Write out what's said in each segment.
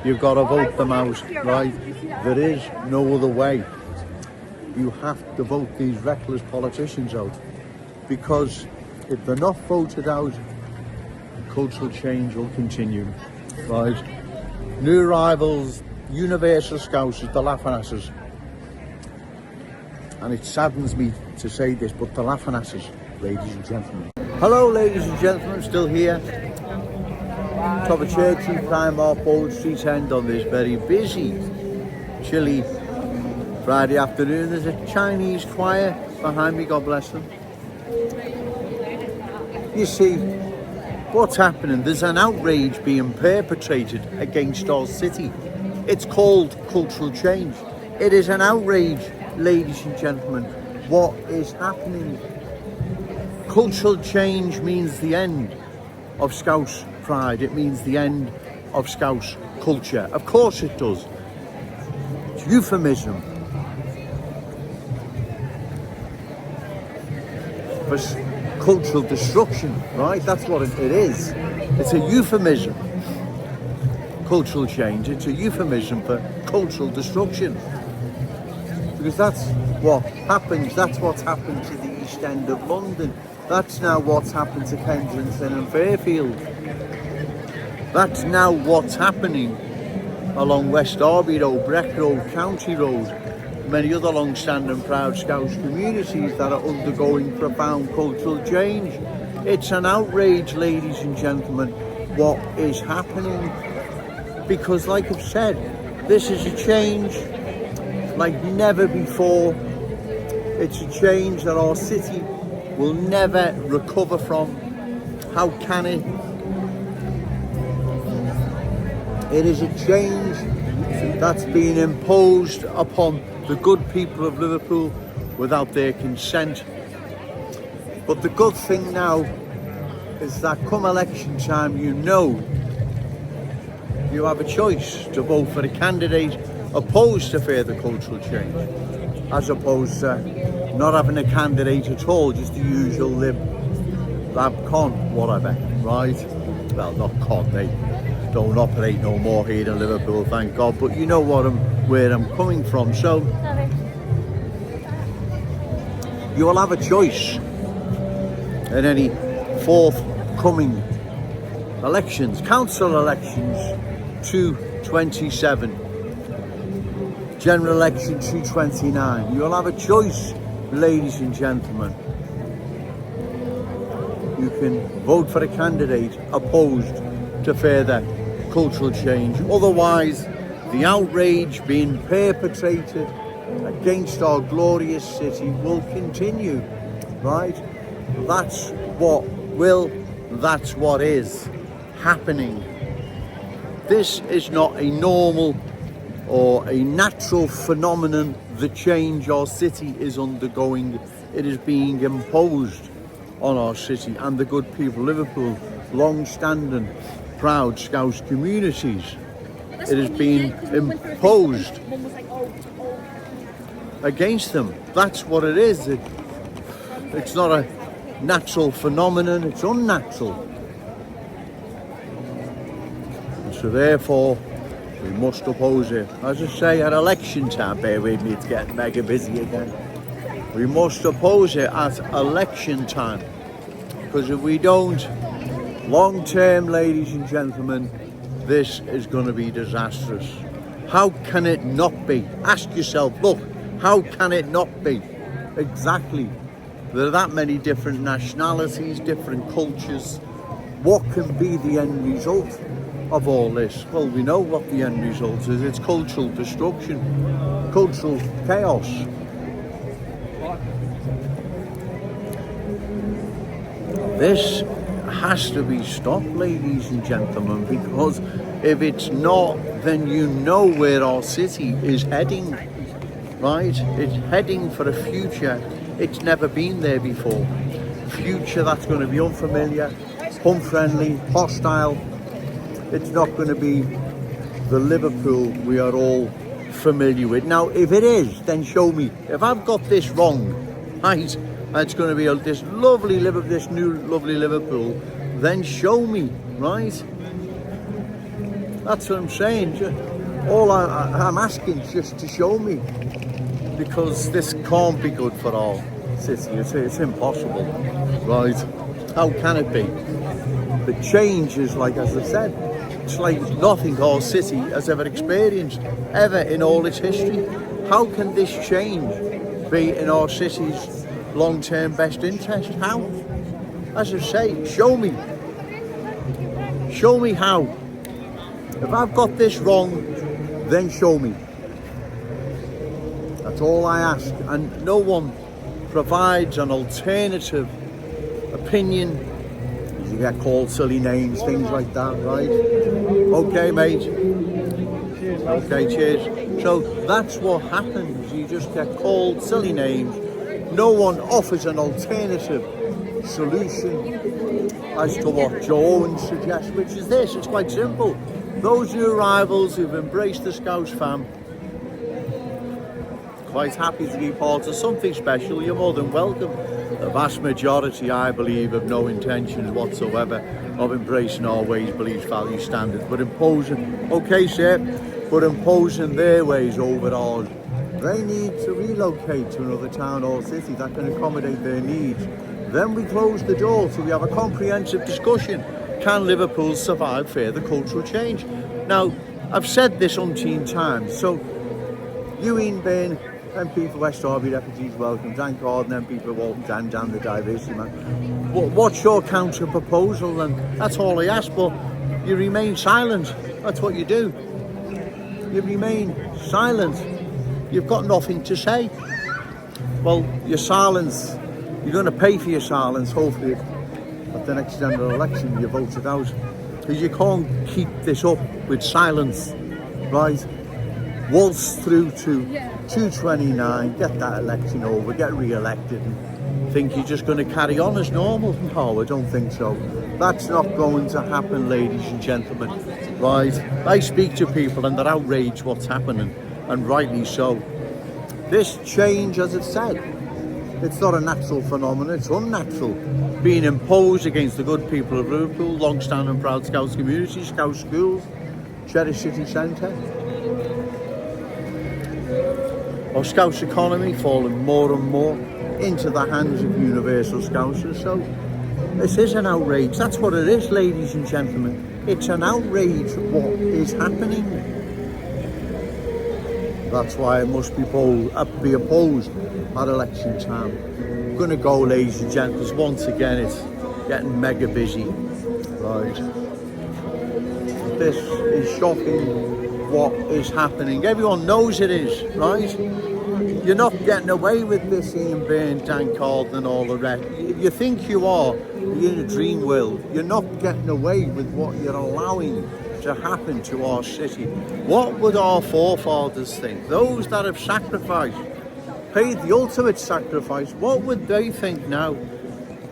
You've got to vote them out, right? There is no other way. You have to vote these reckless politicians out, because if they're not voted out, cultural change will continue, right? New arrivals, universal Scousers, they're laughing at us. And it saddens me to say this, but they're laughing at us, ladies and gentlemen. Hello, ladies and gentlemen, still here. Top of Churchy, Primark, Bold Street End on this very busy, chilly Friday afternoon. There's a Chinese choir behind me, God bless them. You see, what's happening? There's an outrage being perpetrated against our city. It's called cultural change. It is an outrage, ladies and gentlemen. What is happening? Cultural change means the end of Scouse pride. It means the end of Scouse culture. Of course it does. It's euphemism for cultural destruction, right? That's what it is. It's a euphemism. Cultural change, it's a euphemism for cultural destruction. Because that's what happens, that's what's happened to the East End of London. That's now what's happened to Kensington and Fairfield. That's now what's happening along West Derby Road, Breck Road, County Road, many other long-standing proud Scouse communities that are undergoing profound cultural change. It's an outrage, ladies and gentlemen, what is happening. Because like I've said, this is a change like never before. It's a change that our city will never recover from. How can it? It is a change that's been imposed upon the good people of Liverpool without their consent. But the good thing now is that come election time, you have a choice to vote for a candidate opposed to further cultural change, as opposed to not having a candidate at all, just the usual lab con, whatever, right? Well, not con, they don't operate no more here in Liverpool, thank God, but you know where I'm coming from. So you will have a choice in any forthcoming elections, council elections 227, general election 229. You'll have a choice, ladies and gentlemen. You can vote for a candidate opposed to further cultural change. Otherwise, the outrage being perpetrated against our glorious city will continue, right? That's what is happening. This is not a normal or a natural phenomenon, the change our city is undergoing. It is being imposed on our city and the good people of Liverpool, long-standing, proud Scouse communities. It is being imposed against them. That's what it is. It's not a natural phenomenon, it's unnatural. And so therefore, we must oppose it. As I say, at election time, bear with me, it's getting mega busy again. We must oppose it at election time. Because if we don't, long term, ladies and gentlemen, this is going to be disastrous. How can it not be? Ask yourself, look, how can it not be? Exactly. There are that many different nationalities, different cultures. What can be the end result of all this? Well, we know what the end result is. It's cultural destruction, cultural chaos. This has to be stopped, ladies and gentlemen, because if it's not, then you know where our city is heading, right? It's heading for a future it's never been there before. Future that's going to be unfamiliar, unfriendly, hostile. It's not going to be the Liverpool we are all familiar with. Now, if it is, then show me. If I've got this wrong, right, and it's going to be this new lovely Liverpool, then show me, right? That's what I'm saying. I'm asking is just to show me, because this can't be good for our city. It's impossible, right? How can it be? The change is like, as I said, it's like nothing our city has ever experienced, ever in all its history. How can this change be in our city's long-term best interest? How? As I say, show me. Show me how. If I've got this wrong, then show me. That's all I ask. And no one provides an alternative opinion. You get called silly names, things like that, right? Okay, mate. Okay, cheers. So that's what happens. You just get called silly names. No one offers an alternative solution as to what Joe Owens suggests, which is this. It's quite simple. Those new arrivals who've embraced the Scouse fam, quite happy to be part of something special, you're more than welcome. The vast majority, I believe, have no intentions whatsoever of embracing our ways, beliefs, values, standards, but imposing, okay sir, but imposing their ways over ours. They need to relocate to another town or city that can accommodate their needs. Then we close the door so we have a comprehensive discussion. Can Liverpool survive further cultural change? Now, I've said this umpteen times, so Ewan Byrne, MP for West Derby, Refugees Welcome, Dan Gordon, MP for Walton, Dan the Diversity Man. What's your counter proposal? And that's all I ask, but you remain silent. That's what you do. You remain silent. You've got nothing to say. Well, your silence, you're going to pay for your silence, hopefully, at the next general election you voted out. Because you can't keep this up with silence, right? Waltz through to 229, get that election over, get re-elected, and think you're just going to carry on as normal. No, I don't think so. That's not going to happen, ladies and gentlemen, right? I speak to people and they're outraged what's happening, and rightly so. This change, as it said, it's not a natural phenomenon, it's unnatural. Being imposed against the good people of Liverpool, long-standing proud Scouse community, Scouse schools, Cherish City Centre. Our Scouse economy falling more and more into the hands of universal Scousers. So this is an outrage. That's what it is, ladies and gentlemen. It's an outrage what is happening. That's why it must be opposed at election time. I'm going to go, ladies and gentlemen, because once again it's getting mega busy. Right. This is shocking. What is happening? Everyone knows it is, right? You're not getting away with this, Ian Byrne, Dan Carlton and all the rest. You think you are, you're in a dream world. You're not getting away with what you're allowing to happen to our city. What would our forefathers think? Those that have sacrificed, paid the ultimate sacrifice, what would they think now?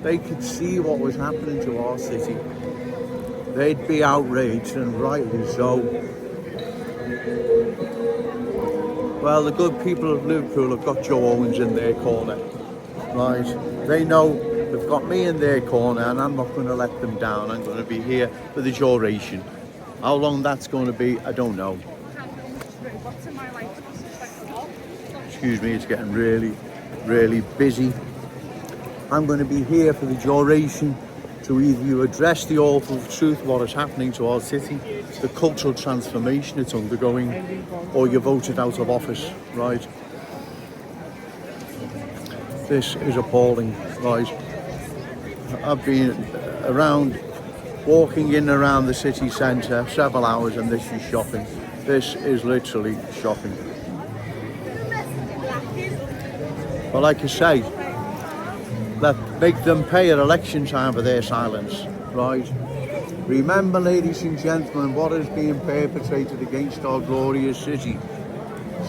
They could see what was happening to our city. They'd be outraged, and rightly so. Well, the good people of Liverpool have got Joe Owens in their corner, right? They know they've got me in their corner, and I'm not going to let them down. I'm going to be here for the duration. How long that's going to be, I don't know. Excuse me, it's getting really, really busy. I'm going to be here for the duration to either address the awful truth, what is happening to our city, the cultural transformation it's undergoing, or you're voted out of office, right? This is appalling, right? I've been around, walking in and around the city centre several hours, and this is shocking. This is literally shocking. But like I say, make them pay at election time for their silence, right? Remember, ladies and gentlemen, what is being perpetrated against our glorious city.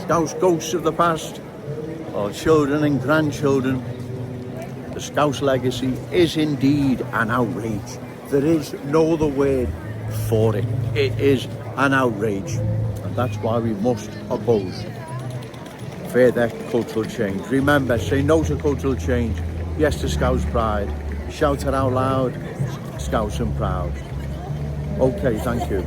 Scouse ghosts of the past, our children and grandchildren. The Scouse legacy is indeed an outrage. There is no other word for it. It is an outrage, and that's why we must oppose further cultural change. Remember, say no to cultural change. Yes to Scouse pride. Shout it out loud, Scouse and proud. Okay, thank you.